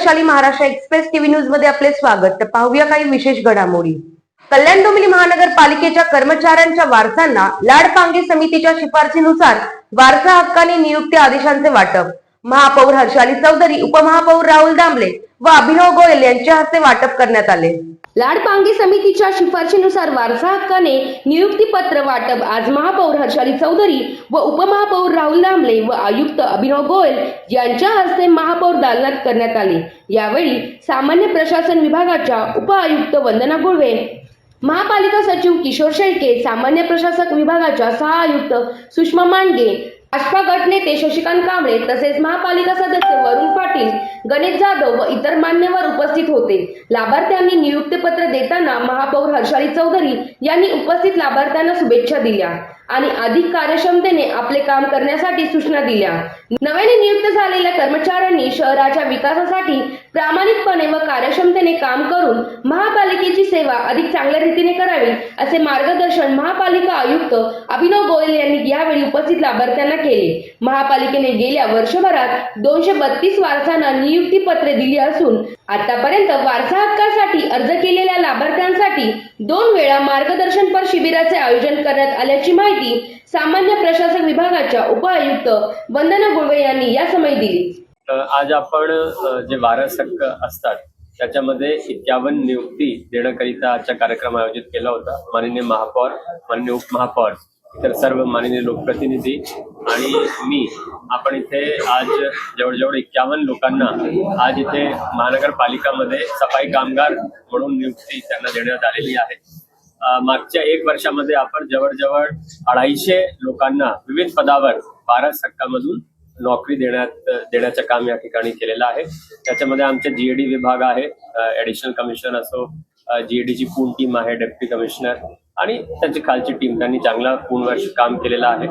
Vaishali Maharashtra express TV news मध्ये आपले स्वागत। तर पाहूया काही विशेष घडामोडी। कल्याण डोंबिवली महानगरपालिकेच्या कर्मचाऱ्यांच्या वारसांना लाडपांगे समितीच्या शिफारशीनुसार वारसा हक्काने नियुक्ती आदेशांचे वाटप महापौर हर्षाली चौधरी, उपमहापौर राहुल दामले व अभिनव गोयल यांच्या हस्ते वाटप करण्यात आले। लाडपांगे समितीच्या शिफारशीनुसार वारसा हक्काने नियुक्ती पत्र वाटप आज महापौर हर्षाली चौधरी व उपमहापौर राहुल दामले व आयुक्त अभिनव गोयल यांच्या हस्ते महापौर दालनात करण्यात आले। यावेळी सामान्य प्रशासन विभागाच्या उपआयुक्त वंदना गुळवे, महापालिका सचिव किशोर शेळके, सामान्य प्रशासक विभागाच्या सह-आयुक्त सुषमा मांडगे, भाजपा गट नेते शशिकांत कांबळे तसेच महापालिका सदस्य वरुण पाटील, गणेश जाधव व इतर मान्यवर उपस्थित होते। लाभार्थ्यांनी नियुक्तीपत्र देताना महापौर हर्षाली चौधरी यांनी उपस्थित लाभार्थ्यांना शुभेच्छा दिल्या आणि अधिक कार्यक्षमतेने आपले काम करण्यासाठी सूचना दिल्या। नव्याने नियुक्त झालेल्या कर्मचाऱ्यांनी शहराच्या विकासासाठी प्रामाणिकपणे व कार्यक्षमतेने काम करून महापालिकेची सेवा अधिक चांगल्या रीतीने करावी असे मार्गदर्शन महापालिका आयुक्त अभिनव गोयल यांनी यावेळी उपस्थित लाभार्थ्यांना केले। महापालिकेने गेल्या वर्षभरात 232 वारसांना नियुक्ती पत्रे दिली असून आतापर्यंत वारसा हक्कासाठी अर्ज केलेल्या लाभार्थ्यांसाठी 2 वेळा मार्गदर्शनपर शिबिराचे आयोजन करण्यात आल्याची माहिती सामान्य प्रशासक विभागाच्या उपआयुक्त वंदना गुळवे यांनी या समय दिली। आज आपण जे वारस हक्क असतात त्याच्यामध्ये 51 नियुक्ती देण्याकरिता आजचा कार्यक्रम आयोजित केला होता। माननीय महापौर, माननीय उपमहापौर, इतर सर्व माननीय लोकप्रतिनिधी आणि मी आपण इथे आज जवळजवळ 51 लोकांना आज इथे महानगरपालिकामध्ये सफाई कामगार म्हणून नियुक्ती त्यांना देण्यात आलेली आहे। मागच्या 1 वर्षामध्ये आपण जवळजवळ 250 लोकांना विविध पदावर वारस हक्कामधून नोकरी देण्याचं काम या ठिकाणी केलेलं आहे। त्याच्यामध्ये आमचे जीएडी विभाग आहे, ऍडिशनल कमिशनर असो, जीएडीची पूर्ण टीम आहे, डेप्युटी कमिशनर आणि त्यांची खालची टीम, त्यांनी चांगला पूर्ण वर्ष काम केलेलं आहे।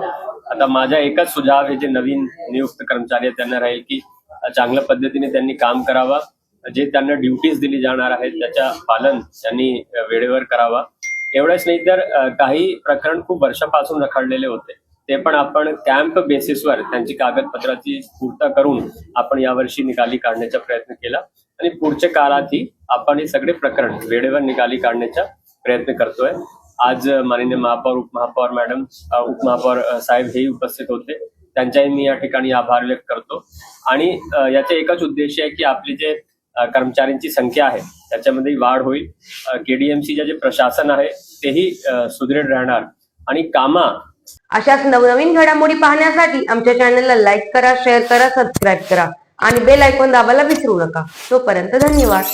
आता माझा एकच सुझाव हे जे नवीन नियुक्त कर्मचारी आहेत त्यांना राहील की चांगल्या पद्धतीने त्यांनी काम करावा, जे त्यांना ड्युटीज दिली जाणार आहेत त्याच्या पालन त्यांनी वेळेवर करावा। एवढंच नाही तर काही प्रकरण खूप वर्षापासून रखडलेले होते ते पण आपण कॅम्प बेसिसवर त्यांची कागदपत्राची पूर्तता करून आपण यावर्षी निकाली काढण्याचा प्रयत्न केला आणि पुढच्या काळातही आपण हे सगळे प्रकरण वेळेवर निकाली काढण्याचा प्रयत्न करतोय। आज माननीय महापौर, उपमहापौर मॅडम, उपमहापौर साहेब हेही उपस्थित होते, त्यांचाही मी या ठिकाणी आभार व्यक्त करतो आणि याचा एकच उद्देश आहे की आपली जे कर्मचाऱ्यांची संख्या आहे त्याच्यामध्ये वाढ होईल, केडीएमसीचे जे प्रशासन आहे तेही सुदृढ राहणार आणि कामा अशाच नवनवीन घडामोडी पाहण्यासाठी आमच्या चॅनलला लाईक करा, शेअर करा, सबस्क्राईब करा आणि बेल आयकॉन दाबायला विसरू नका। तोपर्यंत धन्यवाद।